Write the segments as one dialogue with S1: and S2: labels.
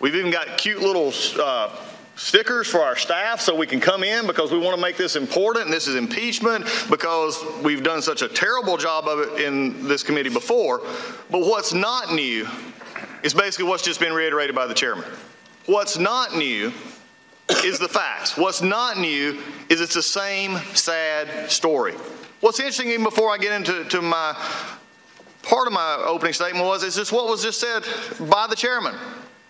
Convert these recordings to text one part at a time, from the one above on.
S1: We've even got cute little stickers for our staff so we can come in because we want to make this important, and this is impeachment because we've done such a terrible job of it in this committee before. But what's not new is basically what's just been reiterated by the chairman. What's not new is the facts. What's not new is it's the same sad story. What's interesting, even before I get into my part of my opening statement, is just what was just said by the chairman.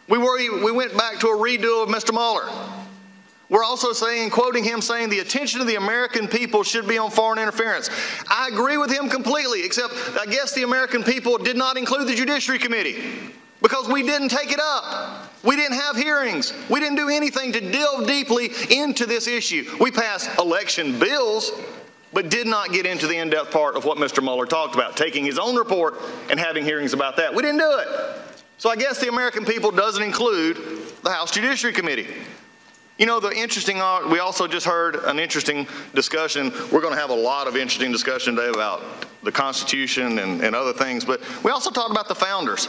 S1: We went back to a redo of Mr. Mueller. We're also saying, quoting him, saying the attention of the American people should be on foreign interference. I agree with him completely, except I guess the American people did not include the Judiciary Committee because we didn't take it up. We didn't have hearings. We didn't do anything to delve deeply into this issue. We passed election bills, but did not get into the in-depth part of what Mr. Mueller talked about, taking his own report and having hearings about that. We didn't do it. So I guess the American people doesn't include the House Judiciary Committee. You know, we also just heard an interesting discussion. We're going to have a lot of interesting discussion today about the Constitution and other things, but we also talked about the founders.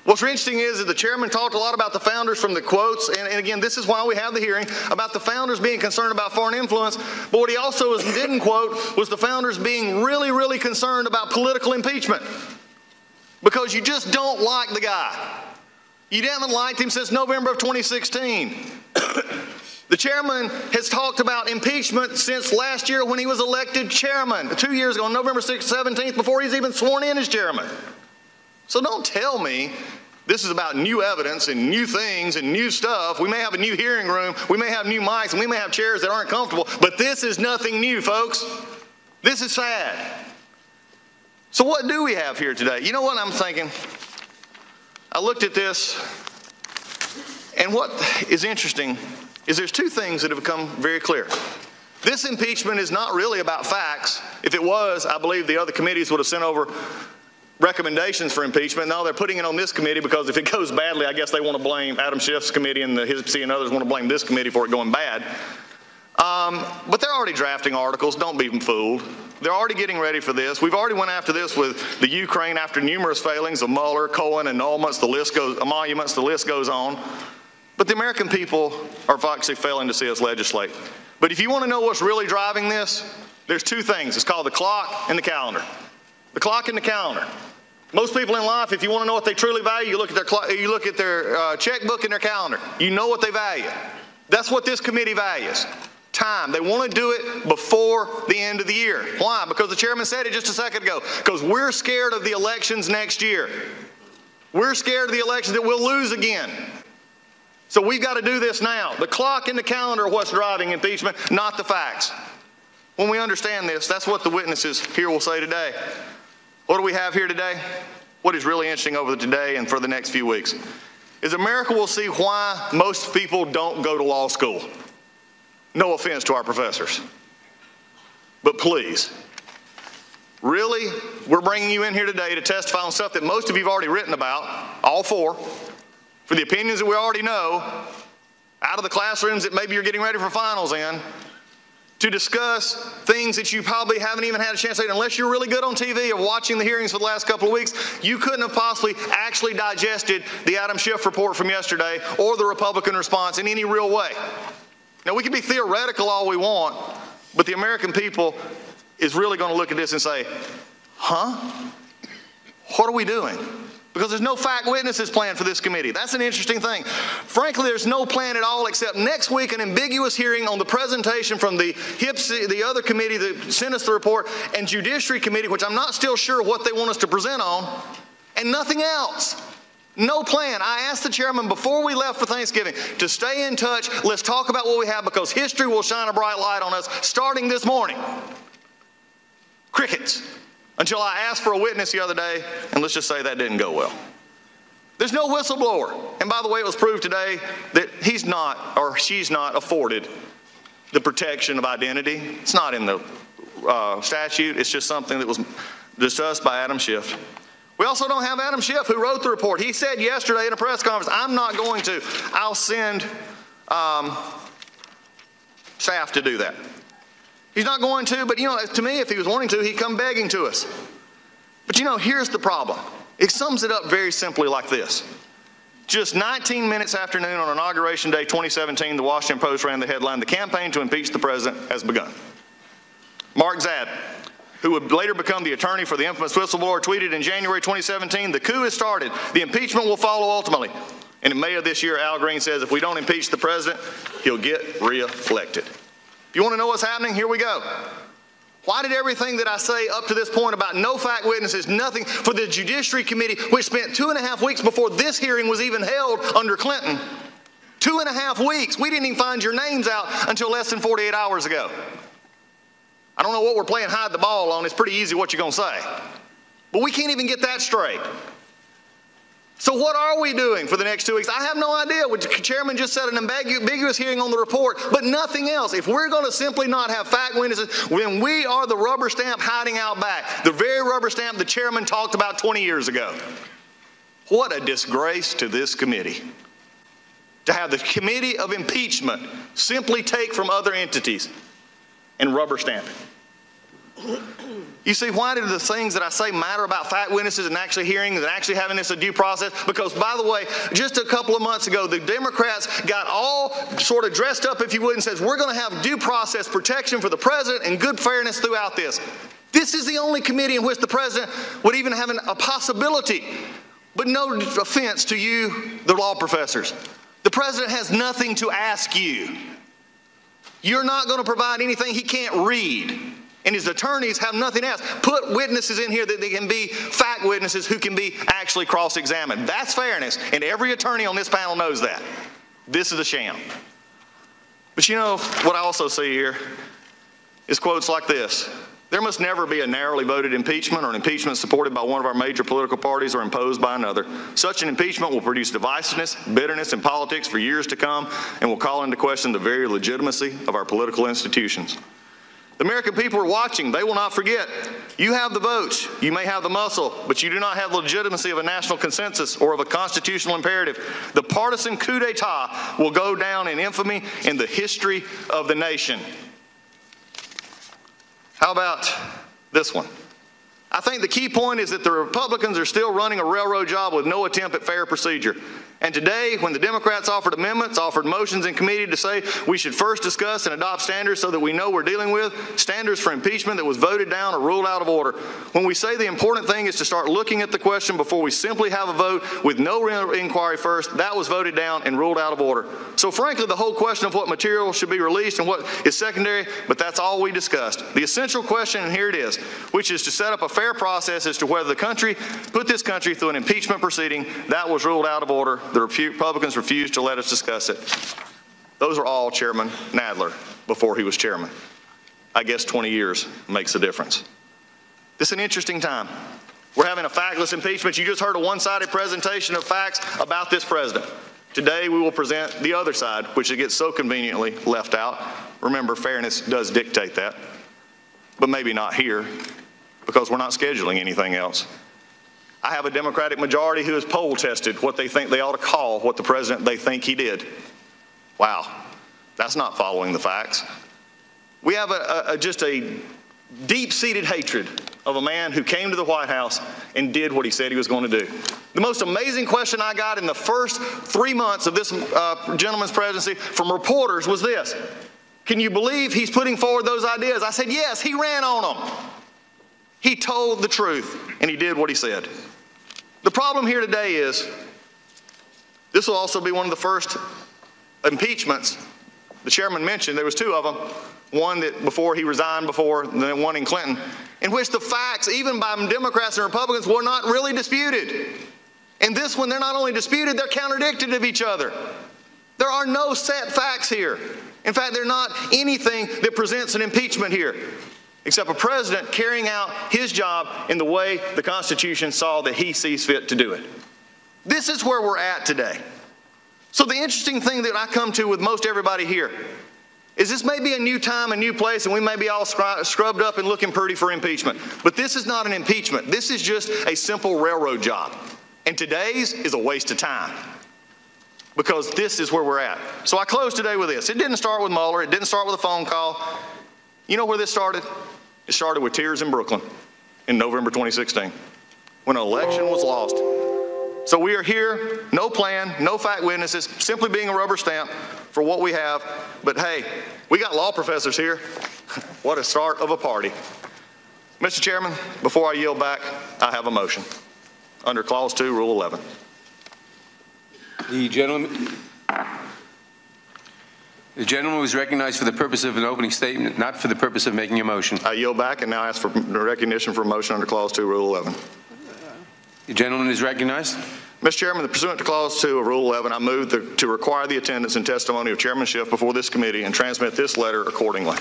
S1: What's interesting is that the chairman talked a lot about the founders from the quotes, and again, this is why we have the hearing, about the founders being concerned about foreign influence, but what he also didn't quote was the founders being really, really concerned about political impeachment. Because you just don't like the guy. You haven't liked him since November of 2016. The chairman has talked about impeachment since last year when he was elected chairman, 2 years ago, on November 17th, before he's even sworn in as chairman. So don't tell me this is about new evidence and new things and new stuff. We may have a new hearing room, we may have new mics, and we may have chairs that aren't comfortable, but this is nothing new, folks. This is sad. So what do we have here today? You know what I'm thinking? I looked at this, and what is interesting is there's two things that have become very clear. This impeachment is not really about facts. If it was, I believe the other committees would have sent over recommendations for impeachment. Now they're putting it on this committee because if it goes badly, I guess they want to blame Adam Schiff's committee and the HISC and others want to blame this committee for it going bad. But they're already drafting articles. Don't be fooled. They're already getting ready for this. We've already went after this with the Ukraine after numerous failings of Mueller, Cohen, annulments, emoluments, the list goes on. But the American people are actually failing to see us legislate. But if you want to know what's really driving this, there's two things. It's called the clock and the calendar. The clock and the calendar. Most people in life, if you want to know what they truly value, you look at their checkbook and their calendar. You know what they value. That's what this committee values. Time. They want to do it before the end of the year. Why? Because the chairman said it just a second ago. Because we're scared of the elections next year. We're scared of the elections that we'll lose again. So we've got to do this now. The clock and the calendar are what's driving impeachment, not the facts. When we understand this, that's what the witnesses here will say today. What do we have here today? What is really interesting over today and for the next few weeks is America will see why most people don't go to law school. No offense to our professors. But please, really, we're bringing you in here today to testify on stuff that most of you have already written about, all four, for the opinions that we already know, out of the classrooms that maybe you're getting ready for finals in, to discuss things that you probably haven't even had a chance to say. Unless you're really good on TV or watching the hearings for the last couple of weeks, you couldn't have possibly actually digested the Adam Schiff report from yesterday or the Republican response in any real way. Now, we can be theoretical all we want, but the American people is really going to look at this and say, huh? What are we doing? Because there's no fact witnesses planned for this committee. That's an interesting thing. Frankly, there's no plan at all except next week an ambiguous hearing on the presentation from the HIPC, the other committee that sent us the report, and Judiciary Committee, which I'm not still sure what they want us to present on, and nothing else. No plan. I asked the chairman before we left for Thanksgiving to stay in touch. Let's talk about what we have because history will shine a bright light on us starting this morning. Crickets. Until I asked for a witness the other day, and let's just say that didn't go well. There's no whistleblower. And by the way, it was proved today that he's not or she's not afforded the protection of identity. It's not in the statute. It's just something that was discussed by Adam Schiff. We also don't have Adam Schiff, who wrote the report. He said yesterday in a press conference, I'm not going to. I'll send staff to do that. He's not going to, but to me, if he was wanting to, he'd come begging to us. But here's the problem. It sums it up very simply like this. Just 19 minutes after noon on Inauguration Day 2017, the Washington Post ran the headline, "The campaign to impeach the president has begun." Mark Zadd, who would later become the attorney for the infamous whistleblower, tweeted in January 2017, "The coup has started. The impeachment will follow ultimately." And in May of this year, Al Green says, "If we don't impeach the president, he'll get re-elected." If you want to know what's happening, here we go. Why did everything that I say up to this point about no fact witnesses, nothing for the Judiciary Committee, which spent 2.5 weeks before this hearing was even held under Clinton? 2.5 weeks. We didn't even find your names out until less than 48 hours ago. I don't know what we're playing hide the ball on. It's pretty easy what you're going to say. But we can't even get that straight. So what are we doing for the next 2 weeks? I have no idea. The chairman just said an ambiguous hearing on the report, but nothing else. If we're going to simply not have fact witnesses, then we are the rubber stamp hiding out back, the very rubber stamp the chairman talked about 20 years ago. What a disgrace to this committee. To have the committee of impeachment simply take from other entities and rubber stamp it. You see, why do the things that I say matter about fact witnesses and actually hearings and actually having this a due process? Because, by the way, just a couple of months ago, the Democrats got all sort of dressed up, if you would, and says, we're going to have due process protection for the president and good fairness throughout this. This is the only committee in which the president would even have a possibility. But no offense to you, the law professors. The president has nothing to ask you. You're not going to provide anything he can't read. And his attorneys have nothing else. Put witnesses in here that they can be fact witnesses who can be actually cross-examined. That's fairness, and every attorney on this panel knows that. This is a sham. But you know, what I also see here is quotes like this. There must never be a narrowly voted impeachment or an impeachment supported by one of our major political parties or imposed by another. Such an impeachment will produce divisiveness, bitterness in politics for years to come, and will call into question the very legitimacy of our political institutions. The American people are watching. They will not forget. You have the votes. You may have the muscle, but you do not have the legitimacy of a national consensus or of a constitutional imperative. The partisan coup d'etat will go down in infamy in the history of the nation. How about this one? I think the key point is that the Republicans are still running a railroad job with no attempt at fair procedure. And today, when the Democrats offered amendments, offered motions in committee to say we should first discuss and adopt standards so that we know we're dealing with, standards for impeachment that was voted down or ruled out of order. When we say the important thing is to start looking at the question before we simply have a vote with no real inquiry first, that was voted down and ruled out of order. So frankly, the whole question of what material should be released and what is secondary, but that's all we discussed. The essential question, and here it is, which is to set up a fair process as to whether the country, put this country through an impeachment proceeding, that was ruled out of order. The Republicans refused to let us discuss it. Those are all Chairman Nadler before he was chairman. I guess 20 years makes a difference. This is an interesting time. We're having a factless impeachment. You just heard a one-sided presentation of facts about this president. Today we will present the other side, which gets so conveniently left out. Remember, fairness does dictate that, but maybe not here because we're not scheduling anything else. I have a Democratic majority who has poll tested what they think they ought to call what the president they think he did. Wow, that's not following the facts. We have just a deep-seated hatred of a man who came to the White House and did what he said he was going to do. The most amazing question I got in the first 3 months of this gentleman's presidency from reporters was this: can you believe he's putting forward those ideas? I said, yes, he ran on them. He told the truth, and he did what he said. The problem here today is this will also be one of the first impeachments. The chairman mentioned there was 2 of them, one that before he resigned before, and then one in Clinton, in which the facts, even by Democrats and Republicans, were not really disputed. And this one, they're not only disputed, they're contradicted of each other. There are no set facts here. In fact, there's not anything that presents an impeachment here, except a president carrying out his job in the way the Constitution saw that he sees fit to do it. This is where we're at today. So the interesting thing that I come to with most everybody here is this may be a new time, a new place, and we may be all scrubbed up and looking pretty for impeachment. But this is not an impeachment. This is just a simple railroad job. And today's is a waste of time, because this is where we're at. So I close today with this. It didn't start with Mueller. It didn't start with a phone call. You know where this started? It started with tears in Brooklyn in November 2016, when an election was lost So we are here, no plan, no fact witnesses, simply being a rubber stamp for what we have. But hey, we got law professors here. What a start of a party. Mr. Chairman, before I yield back, I have a motion under Clause 2, Rule 11.
S2: The gentleman was recognized for the purpose of an opening statement, not for the purpose of making a motion.
S1: I yield back and now ask for recognition for a motion under Clause 2, Rule 11.
S2: The gentleman is recognized.
S1: Mr. Chairman, pursuant to Clause 2 of Rule 11, I move to require the attendance and testimony of Chairman Schiff before this committee and transmit this letter accordingly.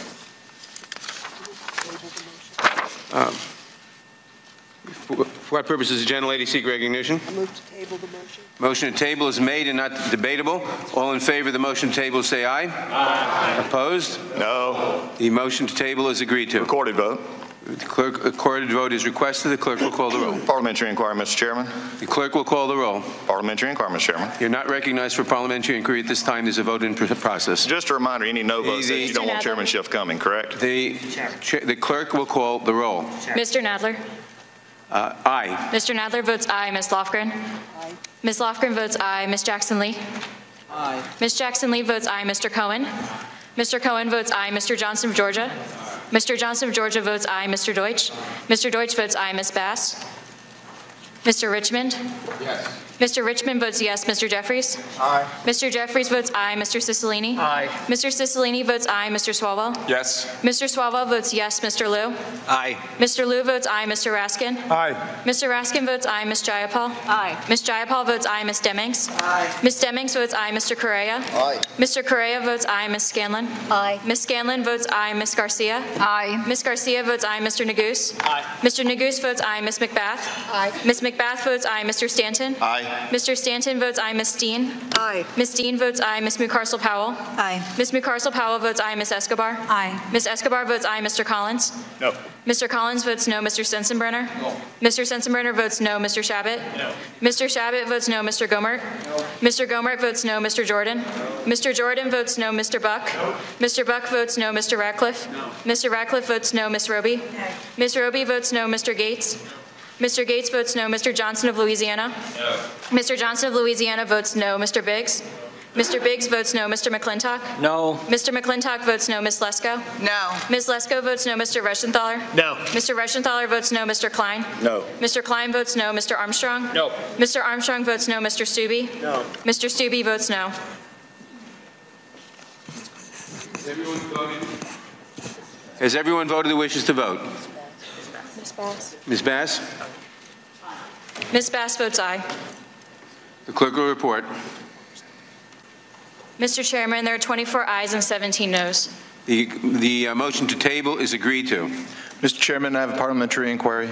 S2: For what purpose does the gentlelady seek recognition?
S3: I move to table the motion.
S2: Motion to table is made and not debatable. All in favor of the motion to table say aye. Aye. Opposed?
S1: No.
S2: The motion to table is agreed to.
S1: Recorded vote.
S2: The recorded vote is requested. The clerk will call the roll.
S1: Parliamentary inquiry, Mr. Chairman.
S2: The clerk will call the roll.
S1: Parliamentary inquiry, Mr. Chairman.
S2: You're not recognized for parliamentary inquiry at this time. There's a vote in process.
S1: Just a reminder, any no votes that you don't want Chairman Schiff coming, correct?
S2: The clerk will call the roll.
S4: Mr. Nadler.
S2: Aye.
S4: Mr. Nadler votes aye. Ms. Lofgren.
S3: Aye.
S4: Ms. Lofgren votes aye. Ms. Jackson-Lee.
S3: Aye.
S4: Ms. Jackson-Lee votes aye. Mr. Cohen. Mr. Cohen votes aye. Mr. Johnson of Georgia. Mr. Johnson of Georgia votes aye. Mr. Deutsch. Mr. Deutsch votes aye. Ms. Bass. Mr. Richmond.
S2: Yes.
S4: Mr. Richmond votes yes. Mr. Jeffries.
S3: Aye.
S4: Mr. Jeffries votes aye. Mr. Cicilline.
S3: Aye.
S4: Mr. Cicilline votes aye. Mr. Swalwell.
S2: Yes.
S4: Mr. Swalwell votes yes. Mr. Liu.
S2: Aye.
S4: Mr. Liu votes aye. Mr. Raskin.
S3: Aye.
S4: Mr. Raskin votes aye. Ms. Jayapal.
S3: Aye.
S4: Ms. Jayapal votes aye. Ms. Demings.
S3: Aye.
S4: Ms. Demings votes aye. Mr. Correa.
S3: Aye.
S4: Mr. Correa votes aye. Ms. Scanlon.
S3: Aye.
S4: Ms. Scanlon votes aye. Ms. Garcia.
S3: Aye.
S4: Ms. Garcia votes aye. Mr. Neguse.
S3: Aye.
S4: Mr. Neguse votes aye. Ms. McBath.
S3: Aye.
S4: Ms. McBath votes aye. Mr. Stanton.
S1: Aye.
S4: Mr. Stanton votes aye. Ms. Dean.
S3: Aye.
S4: Ms. Dean votes aye. Ms. Mucarsel-Powell.
S3: Aye.
S4: Ms. Mucarsel-Powell votes aye. Ms. Escobar.
S3: Aye.
S4: Ms. Escobar votes aye. Mr. Collins.
S1: No.
S4: Mr. Collins votes no. Mr. Sensenbrenner. No. Mr. Sensenbrenner votes no. Mr. Shabbat. No. Mr. Shabbat votes no. Mr. Gomert. No. Mr. Gomert votes no. Mr. Jordan. No. Mr. Jordan votes no. Mr. Buck. No. Mr. Buck votes no. Mr. Ratcliffe. No. Mr. Ratcliffe votes no. Ms. Roby. No. Ms. Roby votes no. Mr. Gates. No. Mr. Gates votes no. Mr. Johnson of Louisiana. No. Mr. Johnson of Louisiana votes no. Mr. Biggs. Mr. Biggs votes no. Mr. McClintock.
S3: No.
S4: Mr. McClintock votes no. Ms. Lesko.
S3: No.
S4: Ms. Lesko votes no. Mr. Reschenthaler.
S3: No.
S4: Mr. Reschenthaler votes no. Mr. Klein.
S1: No.
S4: Mr. Klein votes no. Mr. Armstrong.
S3: No.
S4: Mr. Armstrong votes no. Mr. Stubbe.
S3: No.
S4: Mr. Stubbe votes no.
S2: Has everyone voted who wishes to vote?
S4: Ms. Bass.
S2: Ms. Bass?
S4: Ms. Bass votes aye.
S2: The clerk will report.
S4: Mr. Chairman, there are 24 ayes and 17 noes.
S2: The motion to table is agreed to.
S5: Mr. Chairman, I have a parliamentary inquiry.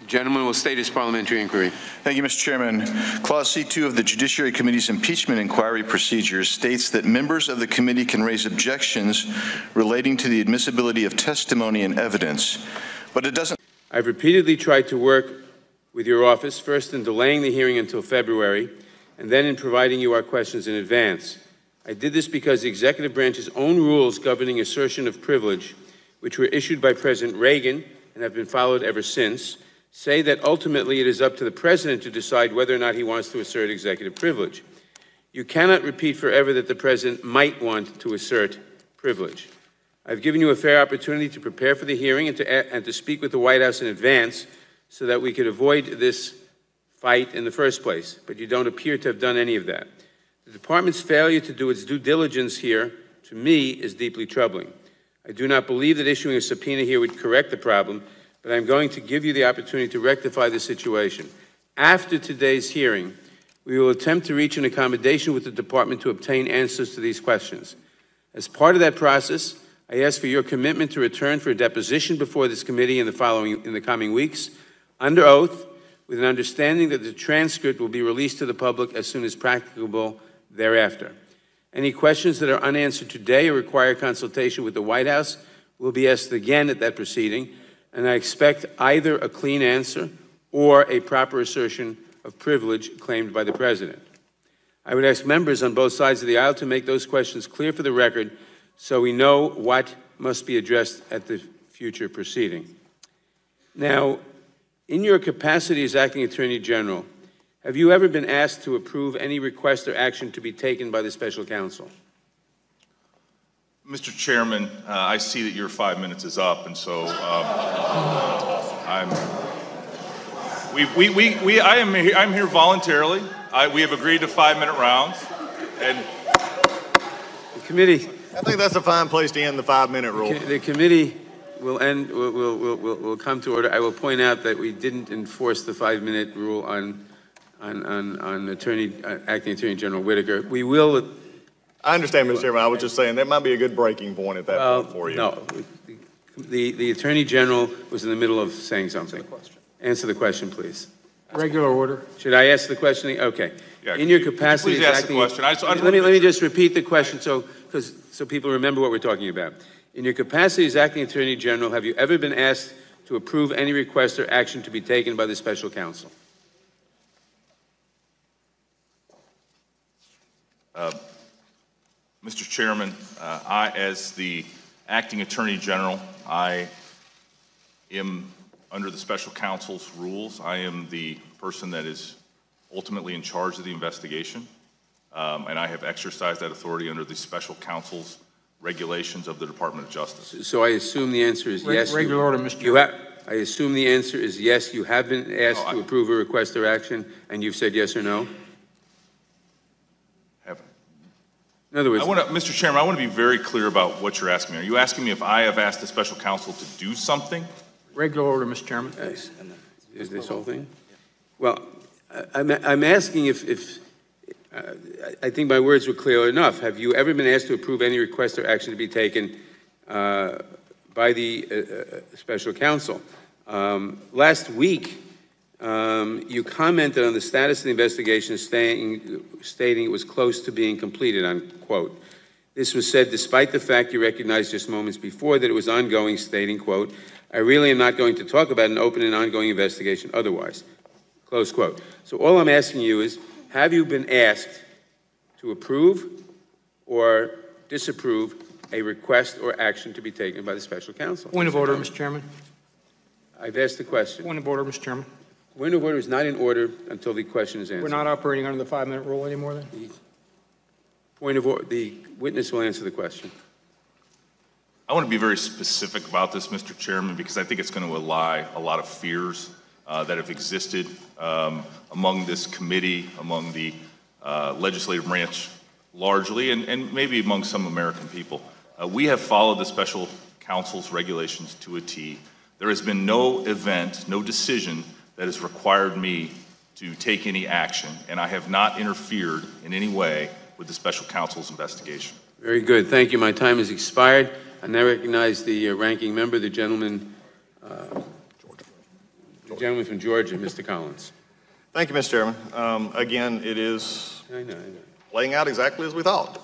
S2: The gentleman will state his parliamentary inquiry.
S5: Thank you, Mr. Chairman. Clause C2 of the Judiciary Committee's impeachment inquiry procedures states that members of the committee can raise objections relating to the admissibility of testimony and evidence, but it doesn't.
S2: I've repeatedly tried to work with your office, first in delaying the hearing until February, and then in providing you our questions in advance. I did this because the executive branch's own rules governing assertion of privilege, which were issued by President Reagan and have been followed ever since, say that ultimately it is up to the president to decide whether or not he wants to assert executive privilege. You cannot repeat forever that the president might want to assert privilege. I've given you a fair opportunity to prepare for the hearing and to speak with the White House in advance so that we could avoid this fight in the first place, but you don't appear to have done any of that. The department's failure to do its due diligence here, to me, is deeply troubling. I do not believe that issuing a subpoena here would correct the problem, but I'm going to give you the opportunity to rectify the situation. After today's hearing, we will attempt to reach an accommodation with the department to obtain answers to these questions. As part of that process, I ask for your commitment to return for a deposition before this committee in the coming weeks, under oath, with an understanding that the transcript will be released to the public as soon as practicable thereafter. Any questions that are unanswered today or require consultation with the White House will be asked again at that proceeding, and I expect either a clean answer or a proper assertion of privilege claimed by the President. I would ask members on both sides of the aisle to make those questions clear for the record so we know what must be addressed at the future proceeding. Now, In your capacity as Acting Attorney General, have you ever been asked to approve any request or action to be taken by the Special Counsel?
S6: Mr. Chairman, I see that your 5 minutes is up, and so I'm here voluntarily. We have agreed to 5-minute rounds, and
S2: the committee.
S1: I think that's a fine place to end the 5-minute rule.
S2: The committee will end. Will come to order. I will point out that we didn't enforce the 5-minute rule on Acting Attorney General Whitaker. We will.
S1: I understand, Mr. Chairman. I was just saying that might be a good breaking point at that point for you.
S2: No, the Attorney General was in the middle of saying something. Answer the question, please.
S7: Regular order.
S2: Should I ask the question? Okay.
S6: Yeah,
S2: in your capacity
S6: please
S2: as
S6: ask
S2: acting,
S6: the question.
S2: let me just repeat the question so people remember what we're talking about. In your capacity as Acting Attorney General, have you ever been asked to approve any request or action to be taken by the Special Counsel?
S6: Mr. Chairman, I, as the Acting Attorney General, I am under the Special Counsel's rules. I am the person that is ultimately in charge of the investigation, and I have exercised that authority under the Special Counsel's regulations of the Department of Justice.
S2: So I assume the answer is yes.
S7: Regular order, Mr. Chairman.
S2: I assume the answer is yes. You have been asked to approve a request or action, and you've said yes or no? In other words,
S6: Mr. Chairman, I want to be very clear about what you're asking me. Are you asking me if I have asked the Special Counsel to do something?
S7: Regular order, Mr. Chairman.
S2: Is this whole thing? Well, I'm asking if I think my words were clear enough. Have you ever been asked to approve any request or action to be taken by the Special Counsel? Last week, you commented on the status of the investigation, stating it was close to being completed, unquote. This was said despite the fact you recognized just moments before that it was ongoing, stating, quote, I really am not going to talk about an open and ongoing investigation otherwise, close quote. So all I'm asking you is, have you been asked to approve or disapprove a request or action to be taken by the Special Counsel?
S7: Point of order, Mr. Chairman.
S2: I've asked the question.
S7: Point of order, Mr. Chairman.
S2: Point of order is not in order until the question is answered.
S7: We're not operating under the 5-minute rule anymore, then?
S2: Point of order, the witness will answer the question.
S6: I want to be very specific about this, Mr. Chairman, because I think it's going to allay a lot of fears that have existed among this committee, among the legislative branch largely, and maybe among some American people. We have followed the Special Counsel's regulations to a T. There has been no event, no decision that has required me to take any action, and I have not interfered in any way with the Special Counsel's investigation.
S2: Very good. Thank you. My time has expired. I now recognize the ranking member, the gentleman from Georgia, Mr. Collins.
S1: Thank you, Mr. Chairman. Again, it is
S2: I know.
S1: laying out exactly as we thought.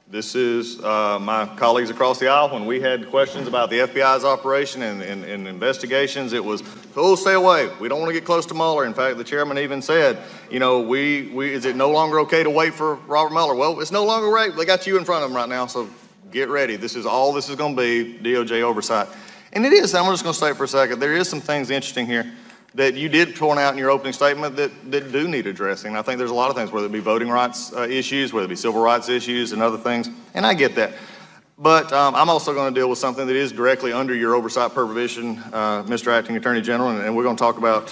S1: This is my colleagues across the aisle. When we had questions about the FBI's operation and investigations, it was, oh, stay away. We don't want to get close to Mueller. In fact, the chairman even said, you know, is it no longer okay to wait for Robert Mueller? Well, it's no longer right. They got you in front of them right now, so get ready. This is all this is going to be, DOJ oversight. And it is. I'm just going to say it for a second. There is some things interesting here that you did point out in your opening statement that do need addressing. I think there's a lot of things, whether it be voting rights issues, whether it be civil rights issues and other things, and I get that. But I'm also going to deal with something that is directly under your oversight provision, Mr. Acting Attorney General, and we're going to talk about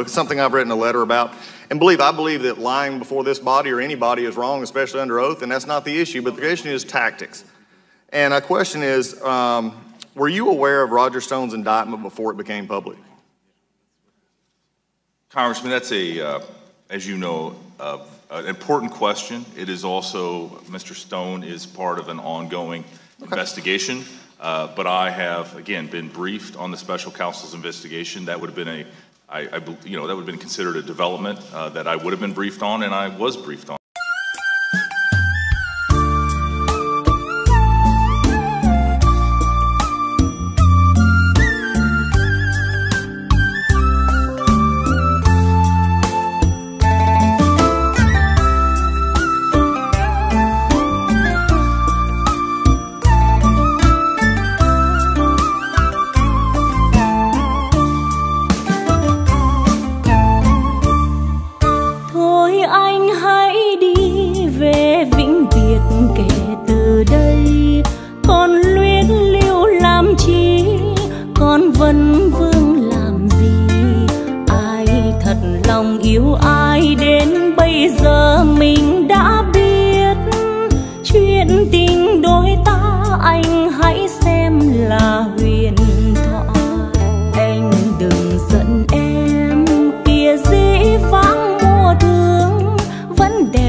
S1: something I've written a letter about. And I believe that lying before this body or any body is wrong, especially under oath, and that's not the issue, but the issue is tactics. And a question is, were you aware of Roger Stone's indictment before it became public?
S6: Congressman, that's as you know, an important question. It is also, Mr. Stone is part of an ongoing investigation, but I have, again, been briefed on the Special Counsel's investigation. That would have been that would have been considered a development that I would have been briefed on, and I was briefed on.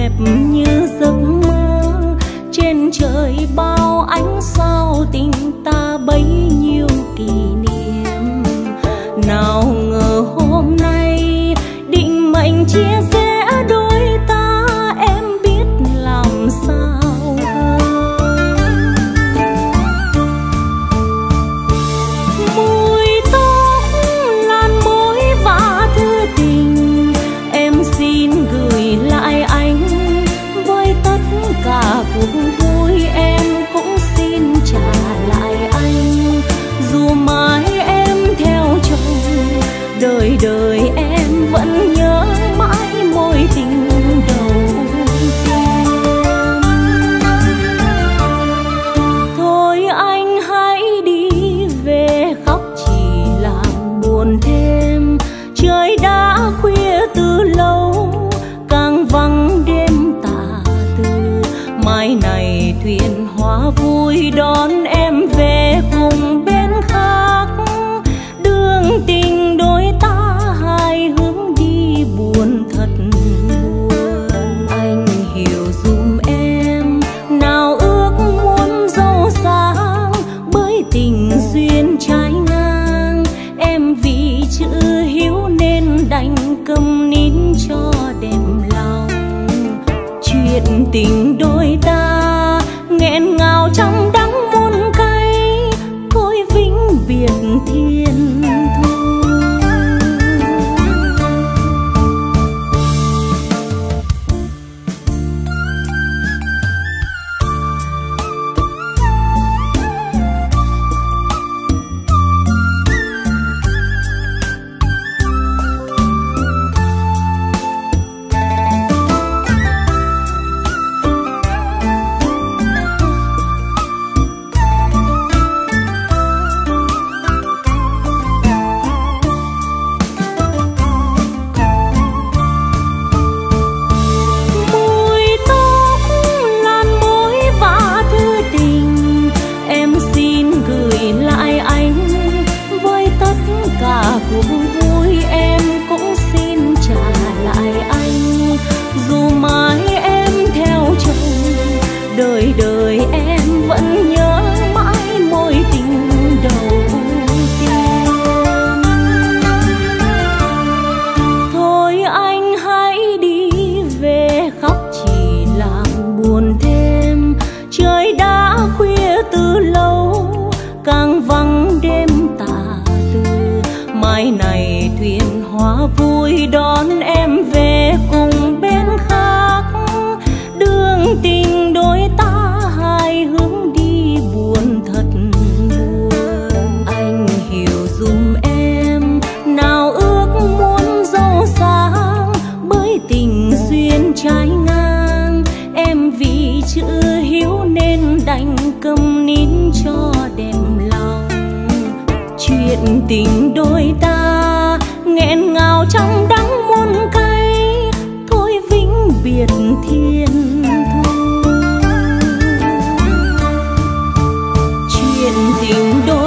S8: đẹp như giấc mơ. Trên trời bao ánh sao tình ta bấy nhiêu kỷ niệm. Nào ngờ hôm nay định mệnh chia rẽ đôi ta, em biết làm sao hơn. Mùi tóc lan môi và thư tình em xin gửi lại anh. Với tất cả cuộc vui em cũng xin trả lại anh. Dù mãi em theo chồng, đời đời em vẫn nhớ mãi mối tình đầu tiên. Thôi anh hãy đi về, khóc chỉ làm buồn thêm. Trời đã khuya từ lâu, càng vắng đêm tà tư. Mai này thuyền hoa vui đón em về cùng bên khác. Đường tình đôi ta hai hướng đi buồn thật buồn. Anh hiểu dùm em, nào ước muốn giàu sang, bởi tình duyên trái ngang. Em vì chữ hiếu nên đành câm nín cho đẹp lòng. Chuyện tình đôi ta nghẹn ngào trong đắng muôn cay, thôi vĩnh biệt thiên thu. Đời đời em vẫn nhớ mãi mối tình đầu tiên. Thôi anh hãy đi về, khóc chỉ làm buồn thêm. Trời đã khuya từ lâu, càng vắng đêm tà tư. Mai này thuyền hoa vui đón em về cùng bên khác. Đường tình đôi ta hai hướng đi buồn thật buồn. Anh hiểu dùm em, nào ước muốn giàu sang, bởi tình duyên trái ngang. Em vì chữ hiếu nên đành câm nín cho đẹp lòng. Chuyện tình đôi ta nghẹn ngào trong đắng muôn cay, thôi vĩnh biệt thiên thu. Chuyện tình đôi